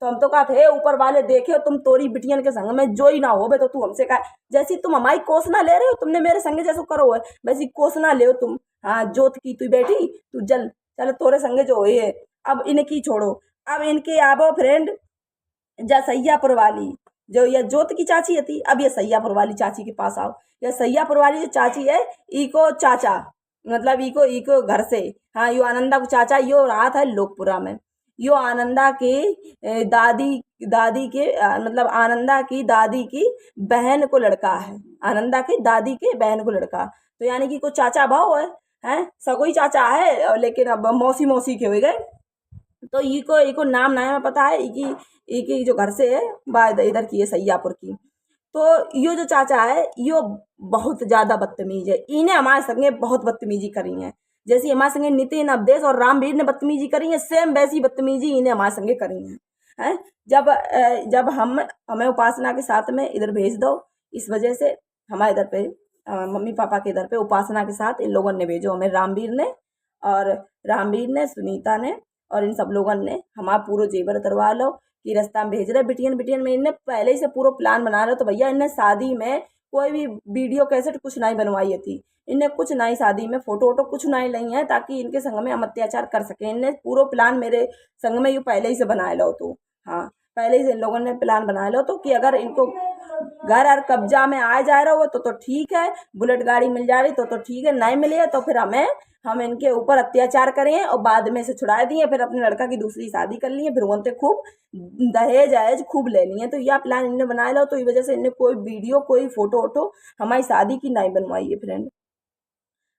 तो हम तो कहा थे ऊपर वाले देखे तुम तोरी बिटियन के संग में जो ही ना हो बे, तो तू हमसे कहा जैसी तुम हमारी कोसना ले रहे हो, तुमने मेरे संगे जैसे करो है वैसी कोसना ले तुम। हाँ जोत की तू बैठी, तू जल चल तोरे संगे जो है। अब इनकी छोड़ो, अब इनके आबो फ्रेंड जा सैयापुर वाली जो ये जोत की चाची थी, अब ये सैयापुर वाली चाची के पास आओ। ये सैयापुर वाली जो चाची है, इको चाचा मतलब इको इको घर से, हाँ यो आनंदा को चाचा यो रहा था लोकपुरा में। यो आनंदा के दादी दादी के मतलब आनंदा की दादी की बहन को लड़का है, आनंदा की दादी के बहन को लड़का, तो यानी कि कोई चाचा भाव है, हैं सगोई चाचा है, लेकिन अब मौसी मौसी के हो गए। तो इको इको नाम ना पता है, इकी जो घर से है बाद इधर की है सैयापुर की। तो यो जो चाचा है यो बहुत ज़्यादा बदतमीज है, इन्हें हमारे संगे बहुत बदतमीजी करी है। जैसी हमारे संगे नितिन अवधेश और रामवीर ने बदतमीजी करी है, सेम वैसी बदतमीजी इन्हें हमारे संगे करी है। हैं जब हमें उपासना के साथ में इधर भेज दो, इस वजह से हमारे इधर पे मम्मी पापा के इधर पे उपासना के साथ इन लोगों ने भेजो, हमें रामवीर ने सुनीता ने और इन सब लोगों ने हमारा पूरा जेवर उतरवा लो कि रास्ता में भेज रहे बिटियन बिटियन में। इनने पहले ही से पूरा प्लान बना लो। तो भैया इनने शादी में कोई भी वीडियो कैसेट कुछ नहीं बनवाई थी, इनने कुछ नहीं शादी में फोटो वोटो कुछ नहीं ली है ताकि इनके संग में हम अत्याचार कर सके। इनने पूरा प्लान मेरे संग में ये पहले ही से बनाए लो। तो हाँ पहले ही से इन लोगों ने प्लान बनाए लो तो कि अगर इनको घर और कब्जा में आ जा रहा हो तो ठीक है, बुलेट गाड़ी मिल जा रही तो ठीक है, नहीं मिले तो फिर हम इनके ऊपर अत्याचार करें और बाद में से छुड़ा दिए, फिर अपने लड़का की दूसरी शादी कर लिए, फिर उनसे खूब दहेज अहेज खूब लेनी है। तो यह प्लान इन्होंने बनाया लो, तो इस वजह से इन्हें कोई वीडियो कोई फोटो वोटो हमारी शादी की नहीं बनवाई है फ्रेंड।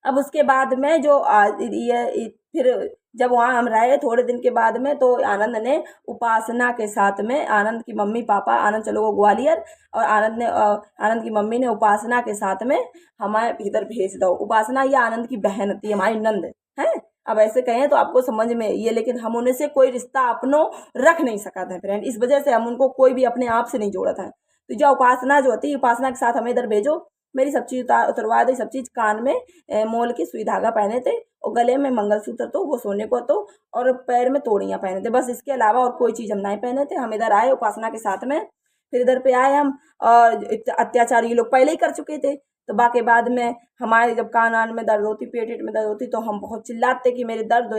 अब उसके बाद में जो ये फिर जब वहाँ हम रहे थोड़े दिन के बाद में, तो आनंद ने उपासना के साथ में, आनंद की मम्मी पापा, आनंद चलो गो ग्वालियर और आनंद की मम्मी ने उपासना के साथ में हमारे इधर भेज दो। उपासना ये आनंद की बहन थी, हमारी नंद है। अब ऐसे कहें तो आपको समझ में ये, लेकिन हम उन्हें से कोई रिश्ता अपनों रख नहीं सका था फ्रेंड, इस वजह से हम उनको कोई भी अपने आप से नहीं जोड़ा था। तो जो उपासना जो होती है, उपासना के साथ हमें इधर भेजो। मेरी सब चीज़ उतरवा दी, सब चीज़ कान में मोल की सुई धागा पहने थे और गले में मंगलसूत्र तो वो सोने को तो, और पैर में तोड़ियाँ पहने थे, बस इसके अलावा और कोई चीज़ हम नहीं पहने थे। हम इधर आए उपासना के साथ में, फिर इधर पे आए हम, और अत्याचार ये लोग पहले ही कर चुके थे। तो बाकी बाद में हमारे जब कान आन में दर्द होती, पेट में दर्द होती, तो हम बहुत चिल्लाते कि मेरे दर्द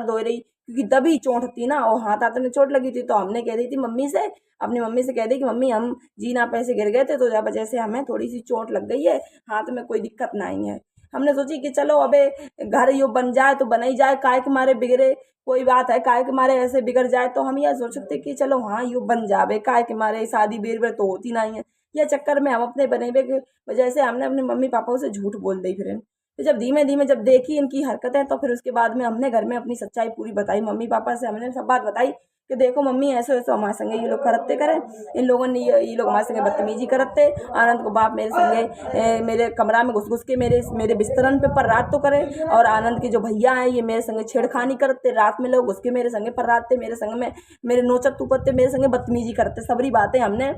हो रही, क्योंकि दबी चोट थी ना और हाथ हाथ में चोट लगी थी। तो हमने कह दी थी मम्मी से, अपनी मम्मी से कह दी कि मम्मी हम जीना पैसे गिर गए थे तो जब वजह से हमें थोड़ी सी चोट लग गई है, हाथ में कोई दिक्कत नहीं है। हमने सोची कि चलो अबे घर यो बन जाए तो बन ही जाए, काय के मारे बिगड़े कोई बात है, काय के मारे ऐसे बिगड़ जाए। तो हम यह सोचते कि चलो हाँ यो बन जावे, काय के मारे शादी बेर बेर तो होती नहीं है। यह चक्कर में हम अपने बनेबे की वजह से हमने अपने मम्मी पापा से झूठ बोल दी। फिर तो जब धीमे धीमे जब देखी इनकी हरकतें, तो फिर उसके बाद में हमने घर में अपनी सच्चाई पूरी बताई, मम्मी पापा से हमने सब बात बताई कि देखो मम्मी ऐसे ऐसे हमारे संगे ये लोग करते करें, इन लोगों ने ये लोग हमारे संगे बदतमीजी करते। आनंद को बाप मेरे संगे मेरे कमरा में घुस घुस के मेरे बिस्तरन पे पर रात तो करे, और आनंद के जो भैया हैं ये मेरे संगे छेड़खानी करते, रात में लोग घुस के मेरे संगे पर रात मेरे संग में मेरे नोचत तुपत्ते मेरे संगे बदतमीजी करते। सबरी बातें हमने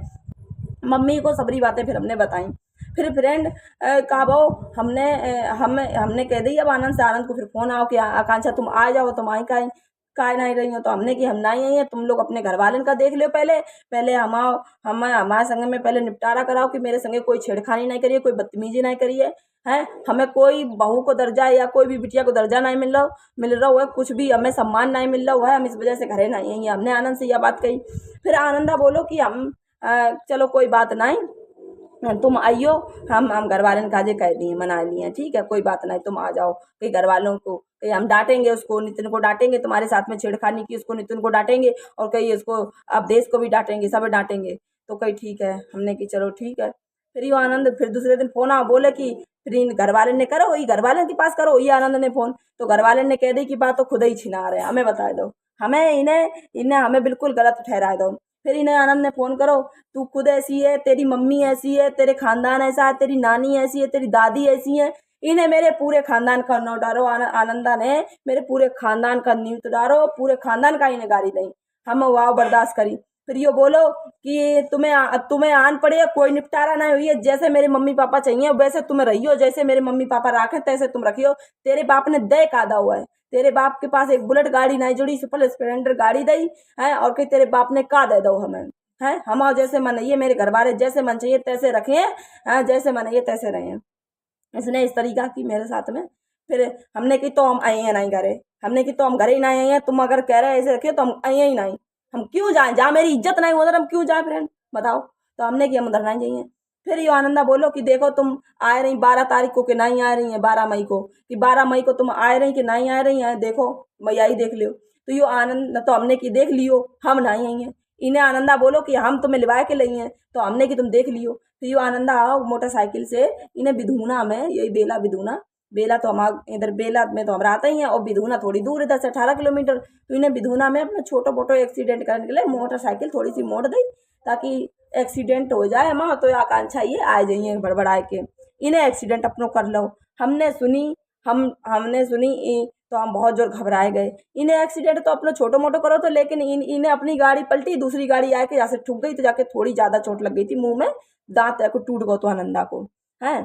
मम्मी को सबरी बातें फिर हमने बताई। फिर फ्रेंड कहा भाव हमने कह दी अब आनंद से, आनंद को फिर फोन आओ कि आकांक्षा तुम आ जाओ, तुम आई काय नहीं रही हो। तो हमने कि हम नहीं आई है, तुम लोग अपने घर वाले का देख लो, पहले हमारे संग में पहले निपटारा कराओ कि मेरे संगे कोई छेड़खानी नहीं करिए, कोई बदतमीजी नहीं करिए है। हमें कोई बहू को दर्जा या कोई भी बिटिया को दर्जा नहीं मिल रहा हुआ है, कुछ भी हमें सम्मान नहीं मिल रहा हुआ है, हम इस वजह से घरे नहीं आई। हमने आनंद से यह बात कही। फिर आनंदा बोलो कि हम चलो कोई बात नहीं, तुम आइयो, हम घर वाले ने काजे कह दिए मना लिए, ठीक है कोई बात नहीं, तुम आ जाओ। कई घर वालों को कहीं हम डांटेंगे, उसको नितिन को डांटेंगे, तुम्हारे साथ में छेड़खानी की उसको नितिन को डांटेंगे, और कहीं उसको अवधेश को भी डांटेंगे, सब डांटेंगे। तो कहीं ठीक है, हमने कि चलो ठीक है। फिर ये आनंद फिर दूसरे दिन फोन आओ बोले कि फिर इन घर वाले ने करो, ये घर वाले के पास करो, ये आनंद ने फोन। तो घर वाले ने कह दी कि बात तो खुद ही छिना रहे, हमें बता दो, इन्हें हमें बिल्कुल गलत ठहरा दो। फिर इन्हें आनंद ने फोन करो, तू खुद ऐसी है, तेरी मम्मी ऐसी है, तेरे खानदान ऐसा है, तेरी नानी ऐसी है, तेरी दादी ऐसी है, इन्हें मेरे पूरे खानदान का नींव डारो। आनंदा ने मेरे पूरे खानदान का नींव डारो, पूरे खानदान का इन्हें गाली दी। हम वाव बर्दाश्त करी। फिर ये बोलो कि तुम्हें आन पड़े, कोई निपटारा नहीं हुई है, जैसे मेरे मम्मी पापा चाहिए वैसे तुम रहियो, जैसे मेरे मम्मी पापा राखे तैसे तुम रखियो, तेरे बाप ने दे कादा हुआ है, तेरे बाप के पास एक बुलेट गाड़ी नहीं जुड़ी, सुपर स्प्लेंडर गाड़ी दई है, और कहीं तेरे बाप ने का दे दो हमें है। हम और जैसे मन ये मेरे घर वाले जैसे मन चाहिए तैसे रखे हैं, जैसे मन ये तैसे रहे हैं। इसने इस तरीका की मेरे साथ में। फिर हमने की तो हम आए हैं नहीं घरे, हमने की तो हम घरे ही नहीं आए हैं, तुम अगर कह रहे ऐसे रखे तो हम आए ही नहीं, हम क्यों जाए, जहाँ मेरी इज्जत नहीं उधर हम क्यों जाए फ्रेंड बताओ। तो हमने कि हम उधर नहीं जाइए। फिर ये आनंदा बोलो कि देखो तुम आ रही 12 तारीख को कि नहीं आ रही है, 12 मई को, कि 12 मई को तुम आ रही कि नहीं आ रही हैं, देखो मैया ही देख लियो। तो यो आनंद तो हमने कि देख लियो हम नहीं आई हैं। इन्हें आनंदा बोलो कि हम तुम्हें लिवा के लाई हैं, तो हमने कि तुम देख लियो। तो यो आनंदा आओ मोटरसाइकिल से इन्हें विधूना में, यही बेला विधूना, बेला तो हम इधर बेला में तो हम रहते ही हैं, और विधूना थोड़ी दूर इधर से 18 किलोमीटर। तो इन्हें विधूना में अपना छोटो मोटो एक्सीडेंट करने के लिए मोटरसाइकिल थोड़ी सी मोड़ दी, ताकि एक्सीडेंट हो जाए माँ तो आकांक्षा ये आ जाइए बड़बड़ाए के, इन्हें एक्सीडेंट अपनों कर लो। हमने सुनी, हमने सुनी तो हम बहुत जोर घबराए गए। इन्हें एक्सीडेंट तो अपना छोटो मोटो करो तो, लेकिन इन्हें अपनी गाड़ी पलटी, दूसरी गाड़ी आके जहाँ से ठुक गई, तो जाके थोड़ी ज्यादा चोट लग गई थी, मुंह में दांत को टूट गया तो आनंदा को है।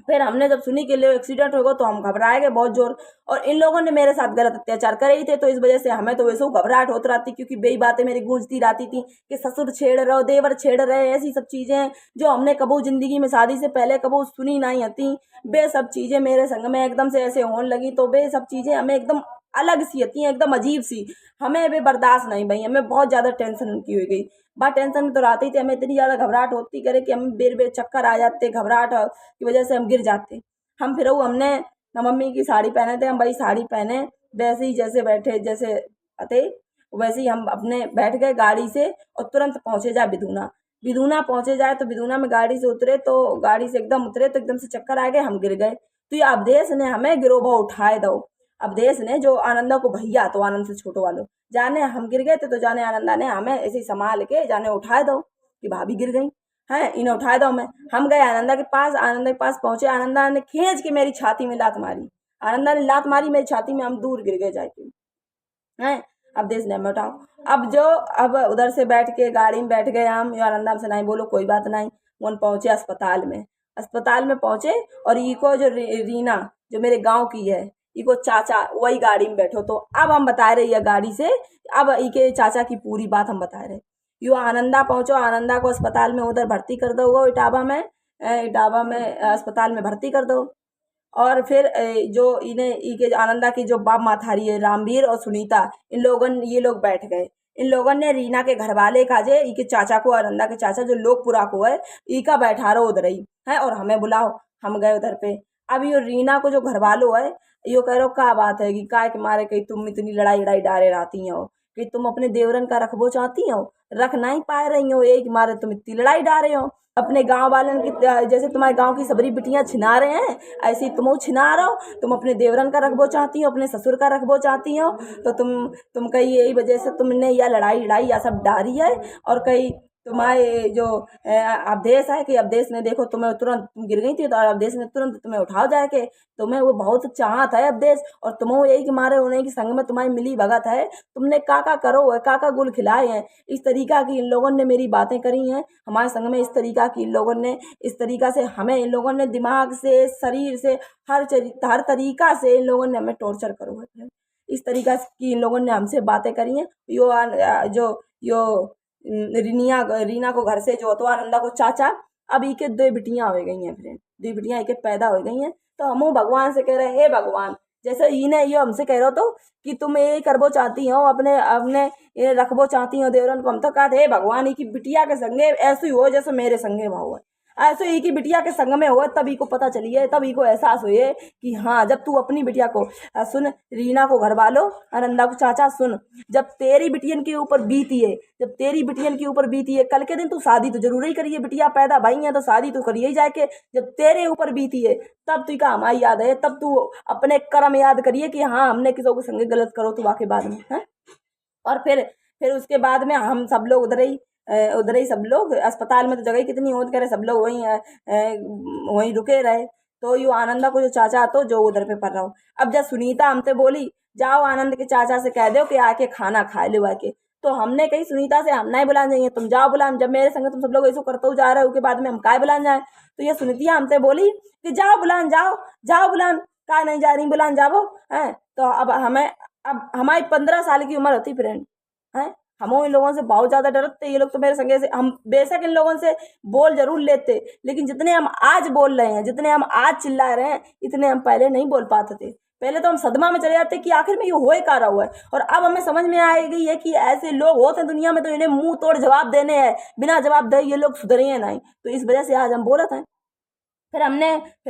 फिर हमने जब सुनी कि ले एक्सीडेंट होगा तो हम घबराए गए बहुत जोर, और इन लोगों ने मेरे साथ गलत अत्याचार करे ही थे, तो इस वजह से हमें तो वैसे घबराहट होती रहती, क्योंकि बेई बातें मेरी गूंजती रहती थी कि ससुर छेड़ रहे हो, देवर छेड़ रहे, ऐसी सब चीजें हैं जो हमने कबू जिंदगी में शादी से पहले कबू सुनी नहीं आती। बे सब चीजें मेरे संग में एकदम से ऐसे होने लगी, तो बे सब चीजें हमें एकदम अलग सी आती हैं, एकदम अजीब सी, हमें वे बर्दाश्त नहीं भई, हमें बहुत ज्यादा टेंशन उनकी हो गई। बा टेंशन में तो रहती थी, हमें इतनी ज्यादा घबराहट होती करे कि हमें बेर बेर चक्कर आ जाते, घबराहट की वजह से हम गिर जाते। हम फिर हमने ना मम्मी की साड़ी पहने थे, हम भाई साड़ी पहने, वैसे ही जैसे बैठे जैसे थे वैसे ही हम अपने बैठ गए गाड़ी से, और तुरंत पहुंचे जाए विधूना। विधूना पहुंचे जाए तो विधूना में गाड़ी से उतरे, तो गाड़ी से एकदम उतरे तो एकदम से चक्कर आ गए, हम गिर गए। तो ये अवधेश ने हमें गिरोबा उठाए दो, अवधेश ने जो आनंदा को भैया, तो आनंद से छोटो वालों, जाने हम गिर गए थे तो जाने आनंदा ने हमें ऐसे ही संभाल के जाने उठाए दो कि भाभी गिर गई है, इन्हें उठाए दो। मैं हम गए आनंदा के पास, आनंदा के पास पहुंचे, आनंदा ने खींच के मेरी छाती में लात मारी, आनंदा ने लात मारी मेरी छाती में, हम दूर गिर गए जाके हैं। अब देश ने हमें उठाओ, अब उधर से बैठ के गाड़ी में बैठ गए हम, यो आनंदा से नहीं बोलो कोई बात नहीं। वो पहुंचे अस्पताल में, अस्पताल में पहुंचे, और इको जो रीना जो मेरे गांव की है, इको चाचा वही गाड़ी में बैठो। तो अब हम बता रहे हैं गाड़ी से, अब इके चाचा की पूरी बात हम बता रहे। यो आनंदा पहुंचो, आनंदा को अस्पताल में उधर भर्ती कर दो, वो इटावा में अस्पताल में भर्ती कर दो। और फिर जो इन्हें इके आनंदा की जो बाप माथारी है रामवीर और सुनीता, ये लोग बैठ गए। इन लोगों ने रीना के घर वाले का जे इके चाचा को, आनंदा के चाचा जो लोकपुरा को है, इका बैठा रहो उधर ही है, और हमें बुलाओ। हम गए उधर पे। अब यो रीना को जो घर वालों है, यो कह रहे का बात है कि काय के मारे कहीं तुम इतनी लड़ाई लड़ाई डाले रहती हो, कि तुम अपने देवरन का रखबो चाहती हो, रख नहीं पा रही हो, एक मारे तुम इतनी लड़ाई डाल रहे हो अपने गांव वालन की, जैसे तुम्हारे गांव की सबरी बिटियां छिना रहे हैं, ऐसे ही तुम छिना रहो। तुम अपने देवरन का रखबो चाहती हो, अपने ससुर का रखबो चाहती हो, तो तुम कहीं यही वजह से तुमने यह लड़ाई लड़ाई या सब डाली है। और कहीं तुम्हारे जो अवधेश है, कि अवधेश ने देखो तुम्हें, तुरंत तुम गिर गई थी तो अवधेश ने तुरंत तुम्हें उठाओ जाके, तुम्हें वो बहुत चाहत है अवधेश, और तुम्हें यही के मारे उन्हें की संग में तुम्हारी मिली भगत है, तुमने काका करो है, काका गुल खिलाए हैं। इस तरीका की इन लोगों ने मेरी बातें करी हैं हमारे संग में, इस तरीका की इन लोगों ने, इस तरीका से हमें इन लोगों ने दिमाग से, शरीर से, हर तरीका से इन लोगों ने हमें टॉर्चर करो है। इस तरीका की इन लोगों ने हमसे बातें करी हैं। यो रीना को घर से जो तो आनंदा को चाचा, अब इके दो बिटियां हो गई हैं फ्रेंड, दो बिटियां इके पैदा हो गई हैं। तो हम भगवान से कह रहे हे भगवान, जैसे इन्हें ये हमसे कह रहे हो तो कि तुम ये करबो चाहती हो, अपने अपने ये रखबो चाहती हो देवरन को, हम तो कहते हे भगवान की बिटिया के संगे ऐसे ही हो जैसे मेरे संगे भाव है, ऐसे ही की बिटिया के संग में हो, तभी को पता चलिए, तभी को एहसास हुए कि हाँ, जब तू अपनी बिटिया को सुन, रीना को घर वालो, आनंदा को चाचा सुन, जब तेरी बिटियन के ऊपर बीती है, जब तेरी बिटियन के ऊपर बीती है, कल के दिन तू शादी तो जरूर ही करिए, बिटिया पैदा भाई है तो शादी तो करिए ही जाके, जब तेरे ऊपर बीती है तब तू का हमारी याद है, तब तू अपने कर्म याद करिए कि हाँ, हमने किसी को संगे गलत करो तो वाके बाद में है। और फिर उसके बाद में हम सब लोग उधर ही सब लोग अस्पताल में, तो जगह कितनी होत करे, सब लोग वहीं रुके रहे। तो यू आनंदा को जो चाचा तो जो उधर पे पड़ रहा हो, अब जब सुनीता हमसे बोली जाओ आनंद के चाचा से कह दो कि आके खाना खा लो आके, तो हमने कही सुनीता से हम नहीं बुलाने जाइए, तुम जाओ बुलान, जब मेरे संग तुम सब लोग ऐसा करते हो जा रहे हो, के बाद में हम काय बुलान जाए। तो ये सुनीतिया हमसे बोली कि जाओ बुलान, जाओ बुलान। का नहीं जा रही बुलान जाबो हैं। तो अब हमारी 15 साल की उम्र होती फ्रेंड हैं। हम इन लोगों से बहुत ज्यादा डरते। ये लोग तो मेरे संगे से हम बेशक इन लोगों से बोल जरूर लेते, लेकिन जितने हम आज बोल रहे हैं, जितने हम आज चिल्ला रहे हैं, इतने हम पहले नहीं बोल पाते थे। पहले तो हम सदमा में चले जाते कि आखिर में ये हो का रहा हुआ है। और अब हमें समझ में आ गई है कि ऐसे लोग होते हैं दुनिया में, तो इन्हें मुंह तोड़ जवाब देने हैं। बिना जवाब दे ये लोग सुधरे हैं नहीं। तो इस वजह से आज हम बोलत हैं। फिर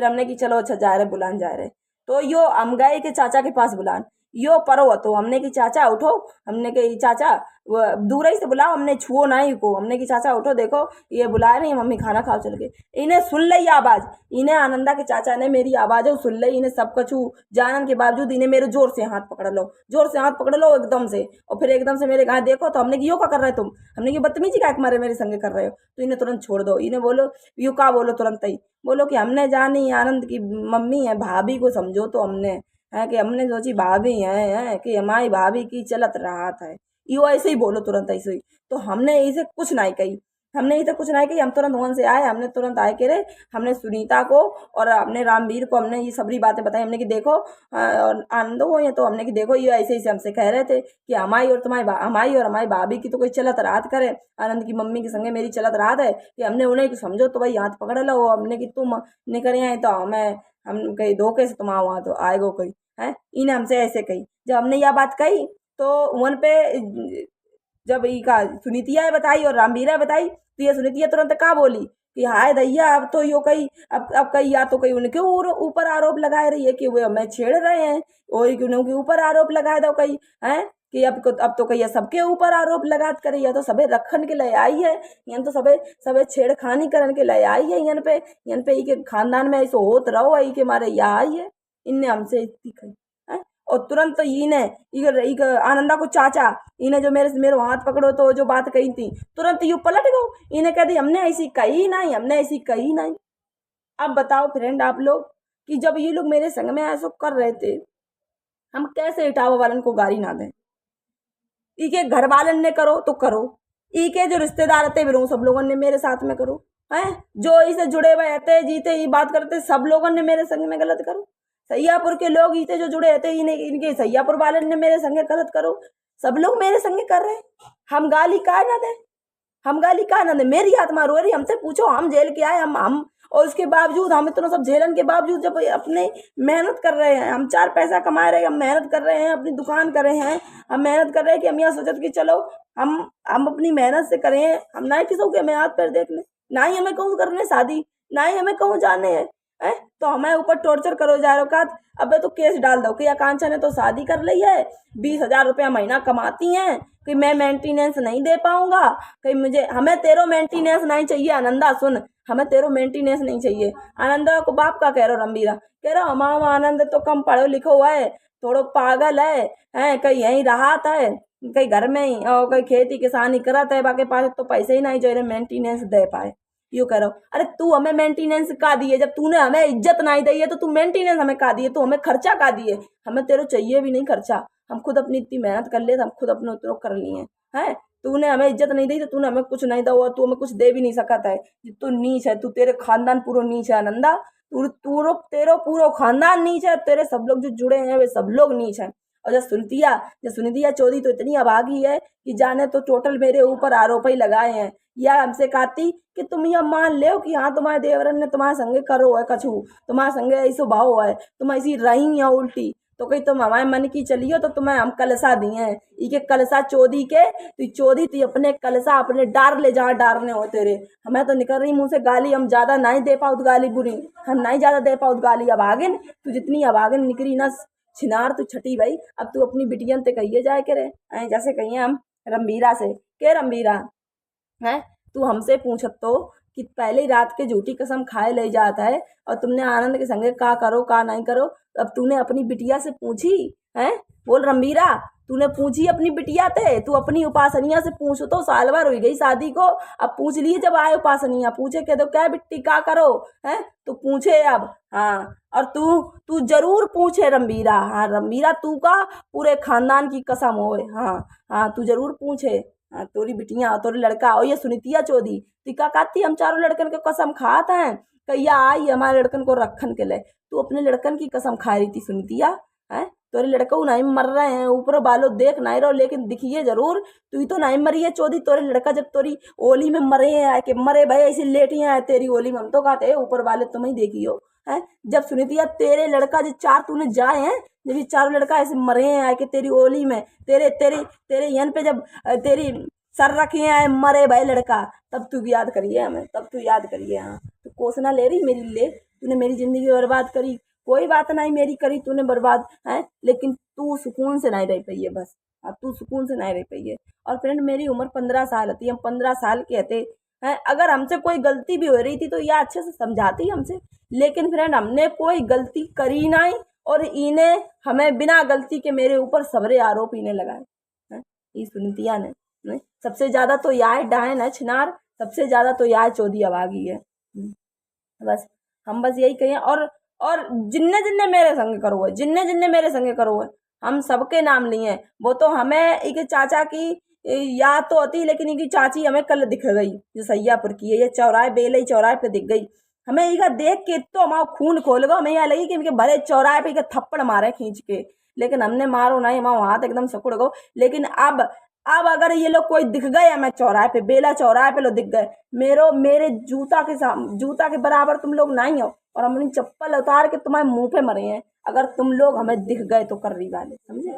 हमने कि चलो अच्छा जा रहे बुलान जा रहे। तो यो हम गए के चाचा के पास बुलान। यो परो तो हमने कि चाचा उठो। हमने कि चाचा वो दूर ही से बुलाओ, हमने छुओ ना ही को। हमने कि चाचा उठो, देखो ये बुला रही है मम्मी, खाना खाओ चल के। इन्हें सुन ली आवाज, इन्हें आनंदा के चाचा ने मेरी आवाज सुन ली। इन्हें सब कछु जानन के बावजूद इन्हें मेरे जोर से हाथ पकड़ लो, जोर से हाथ पकड़ लो एकदम से। और फिर एकदम से मेरे कहा देखो। तो हमने कि यो क्या कर रहे हो तुम? हमने कि बदतमीजी का मारे मेरे संगे कर रहे हो। तो इन्हें तुरंत छोड़ दो। इन्हें बोलो यू का बोलो तुरंत ही बोलो कि हमने जानी आनंद की मम्मी है, भाभी को समझो। तो हमने है कि हमने सोची भाभी है कि हमारी भाभी की चलत रहा था। यो ऐसे ही बोलो तुरंत ऐसे ही। तो हमने इसे कुछ नहीं कही, हमने इसे कुछ नहीं कही। हम तुरंत वहां से आए, हमने तुरंत आए के रे हमने सुनीता को और अपने रामवीर को हमने ये सबरी बातें बताई। हमने कि देखो और आनंद हो ये। तो हमने कि देखो ये ऐसे ही हमसे कह रहे थे कि हमारी और हमारी भाभी की तो कोई चलत रात करे, आनंद की मम्मी के संगे मेरी चलत रात है कि हमने उन्हें को समझो तो भाई हाथ पकड़ लो। हमने कि तुम निकल आए तो हम कहीं धोखे से तुम आओ वहां तो आएगो कोई है। इन्हें हमसे ऐसे कही। जब हमने यह बात कही तो वन पे जब ई का सुनीतिया बताई और रामवीरा बताई, तो ये सुनीतिया तुरंत का बोली कि हाय दैया अब तो यो कई अब कई या तो कई उनके ऊपर आरोप लगाए रही है कि वे हमें छेड़ रहे हैं, और कि उनके ऊपर आरोप लगाए दो कई हैं कि अब तो कई सबके ऊपर आरोप लगात करे। या तो सबे रखन के लिए आई है, यन तो सबे सबे छेड़खानी करन के लिए आई है। यन पे ई के खानदान में ऐसे होत रहो ई के मारे या आई है। इनने हमसे इतनी कही हैं। और तुरंत आनंदा को चाचा इन्हें जो मेरे हाथ पकड़ो तो जो बात कही थी, तुरंत यू पलट गो। इन्हें कह दी हमने ऐसी कही नहीं, हमने ऐसी कही नहीं। अब बताओ फ्रेंड आप लोग कि जब ये लोग मेरे संग में ऐसा कर रहे थे, हम कैसे इटावा वालन को गाड़ी ना दें। इके घर वालन ने करो तो करो, इके जो रिश्तेदार थे बिरो सब लोगों ने मेरे साथ में करो हैं। जो इसे जुड़े हुए थे जीते ये बात करते सब लोगों ने मेरे संग में गलत करो। सैयापुर के लोग इते जो जुड़े थे इनके सैयापुर वाले ने मेरे संगे गलत करो। सब लोग मेरे संगे कर रहे हैं, हम गाली का ना दे, हम गाली का ना दे। मेरी आत्मा रो रही, हमसे पूछो हम जेल के आए हम और उसके बावजूद हम इतना सब झेलन के बावजूद जब अपने मेहनत कर रहे हैं, हम 4 पैसा कमा रहे हैं, हम मेहनत कर रहे हैं, अपनी दुकान कर रहे हैं, हम मेहनत कर रहे हैं कि हम यहाँ सोचत कि चलो हम अपनी मेहनत से करें। हम ना किसी के मैं हाथ पैर देख ले, ना ही हमें कहूँ करने शादी, ना ही हमें कहूँ जाने है तो हमें ऊपर टॉर्चर करो जा रहे हो। अबे तो केस डाल दो कि आकांक्षा ने तो शादी कर ली है, 20,000 रुपया महीना कमाती हैं कि मैं मेंटेनेंस नहीं दे पाऊंगा, कहीं मुझे हमें तेरो मेंटेनेंस नहीं चाहिए। आनंदा सुन, हमें तेरो मेंटेनेंस नहीं चाहिए। आनंदा को बाप का कह रहा रंबीरा कह रहा हमारा आनंद तो कम पढ़ो लिखो हुआ है, थोड़ो पागल है कहीं यहीं रहा था कहीं घर में ही और कहीं खेती किसानी करा था, बाकी पास तो पैसे ही नहीं जो मेंटेनेंस दे पाए। यू करो अरे तू हमें मेंटेनेंस का दिए, जब तूने हमें इज्जत नहीं दी है तो तू मेंटेनेंस हमें का दिए, तू हमें खर्चा का दिए। हमें तेरे चाहिए भी नहीं खर्चा, हम खुद अपनी इतनी मेहनत कर लिए, हम खुद अपने उतरो कर लिए हैं। तूने हमें इज्जत नहीं दी तो तूने हमें कुछ नहीं दिया, तू हमें कुछ दे भी नहीं सकता है। तू नीच है, तू तेरे खानदान पूरा नीच है आनंदा, तू तू तेरो पूरा खानदान नीच है, तेरे सब लोग जो जुड़े हैं वे सब लोग नीच हैं। और जब सुनिधिया चौधरी तो इतनी अभागी है कि जाने तो टोटल मेरे ऊपर आरोप ही लगाए हैं। या हमसे कहती कि तुम यह मान ले कि हाँ तुम्हारे देवरन ने तुम्हारे संगे करो है कछु, तुम्हारे संगे ऐसो भाव है, तुम ऐसी रही या उल्टी तो कहीं तुम हमारे मन की चलियो तो तुम्हें हम कलसा दिए हैं। इके कलसा चोदी के तू चोदी तू अपने कलसा अपने डार ले जहाँ डारने हो तेरे। हमें तो निकल रही मुंह से गाली, हम ज्यादा नहीं दे पाओ गाली बुरी, हम नहीं ज्यादा दे पाओ गाली। अभागिन तू जितनी अभागिन निकली ना छिनार तू छठी भाई। अब तू अपनी बिटियन ते कहिए जाए करे जैसे कहिए हम रंबीरा से के रंबीरा है तू हमसे पूछत तो कि पहले ही रात के झूठी कसम खाए ले जाता है और तुमने आनंद के संगे का करो का नहीं करो। अब तूने अपनी बिटिया से पूछी है, बोल रंबीरा तूने पूछी अपनी बिटिया थे, तू अपनी उपासनिया से पूछ तो साल भर हो गई शादी को। अब पूछ लिए जब आए उपासनिया पूछे कह दो क्या बिट्टी का करो है तो पूछे अब हाँ। और तू तू जरूर पूछे रंबीरा, हाँ रंबीरा तू का पूरे खानदान की कसम होए हाँ हाँ तू जरूर पूछे हाँ तोरी बिटिया और तोरी लड़का और ये सुनीतिया चौधरी तू का कहती हम चारों लड़कन के कसम खात हैं कहिया आई हमारे लड़कन को रखन के लिए तू अपने लड़कन की कसम खा रही थी सुनीतिया है तोरे लड़का नहीं मर रहे हैं ऊपर बालो देख नहीं रहो लेकिन दिखिए जरूर तू ही तो नहीं मरी है चौधरी तोरे लड़का जब तोरी ओली में मरे हैं कि मरे भाई ऐसे लेटी हैं तेरी ओली में हम तो कहते हैं ऊपर वाले तुम ही देखियो है जब सुनीतिया तेरे लड़का जो चार तूने जाए हैं जब ये चारों लड़का ऐसे मरे हैं आके तेरी ओली में तेरे तेरे तेरे यन पे जब तेरी सर रखे हैं मरे भाई लड़का तब तू याद करिए हमें तब तू याद करिए हाँ तू कोसना ले रही मेरी ले तूने मेरी जिंदगी बर्बाद करी कोई बात नहीं मेरी करी तूने बर्बाद है लेकिन तू सुकून से नहीं रह पाई है बस अब तू सुकून से नहीं रह पाई है और फ्रेंड मेरी उम्र 15 साल थी हम 15 साल के थे हैं अगर हमसे कोई गलती भी हो रही थी तो यह अच्छे से समझाती हमसे लेकिन फ्रेंड हमने कोई गलती करी नहीं और इन्हें हमें बिना गलती के मेरे ऊपर सबरे आरोप इन्हें लगाए हैं ये सुनीतिया ने नहीं? सबसे ज्यादा तो यार डायन है छिनार सबसे ज्यादा तो यार चौधरी अभागी है बस हम बस यही कहें और जिन्ने जिन्ने मेरे संग करो है जिन्ने जिन्ने मेरे संग करो है हम सबके नाम लिए हैं वो तो हमें एक चाचा की याद तो होती लेकिन इनकी चाची हमें कल दिख गई जो सैयापुर की है ये चौराहे बेले चौराहे पे दिख गई हमें इका देख के तो हमारा खून खोल गया हमें यहाँ लगी कि इनके भरे चौराहे पे थप्पड़ मारे खींच के लेकिन हमने मारो नहीं हमारा हाथ एकदम सकुड़ गो लेकिन अब अगर ये लोग कोई दिख गए हमें चौराहे पे बेला चौराहे पे लोग दिख गए मेरे जूता के बराबर तुम लोग नहीं हो और हम अपनी चप्पल उतार के तुम्हारे मुंह पे मरे हैं अगर तुम लोग हमें दिख गए तो कर्री वाले समझे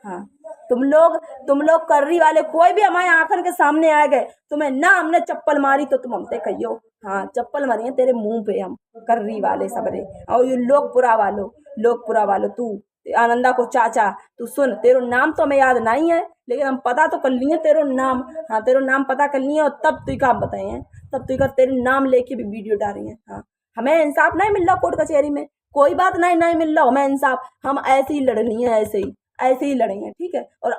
हाँ तुम लोग कर्री वाले कोई भी हमारे आंखन के सामने आ गए तुम्हें ना हमने चप्पल मारी तो तुम हमसे कहियो हाँ चप्पल मारी है तेरे मुंह पे हम कर्री वाले सबरे और ये लोकपुरा वालो तू आनंदा को चाचा तू सुन तेरो नाम तो हमें याद नहीं है लेकिन हम पता तो कर लिए तेरो नाम हाँ तेरो नाम पता कर लिए और तब तू काम बताए हैं तब तू तेरे नाम लेके भी वीडियो डाली है हाँ हमें इंसाफ नहीं मिल रहा कोर्ट कचहरी में कोई बात नहीं मिल रहा हमें इंसाफ हम ऐसे ही लड़नी है ऐसे ही लड़ेंगे ठीक है और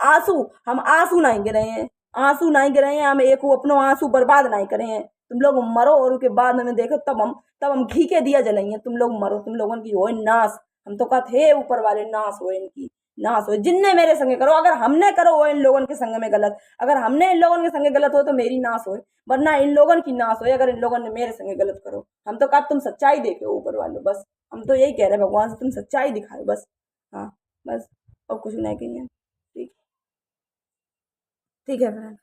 हम आंसू नहीं गिरे हैं हम एक अपनो आंसू बर्बाद नहीं करे हैं तुम लोग मरो और उसके बाद हमें देखो तब हम घी के दिया जलाएंगे तुम लोग मरो तुम लोगों की हो नाश हम तो कहते हे ऊपर वाले नाश हो इनकी नाश हो जिनने मेरे संगे करो अगर हमने करो वो इन लोगों के संग में गलत अगर हमने इन लोगों के संगे गलत हो तो मेरी नाश हो वरना इन लोगों की नाश हो अगर इन लोगों ने मेरे संगे गलत करो हम तो कहा तुम सच्चाई देखो ऊपर वालों बस हम तो यही कह रहे हैं भगवान से तुम सच्चाई दिखाओ बस हाँ बस और कुछ नहीं कहिए ठीक है फ्रेंड।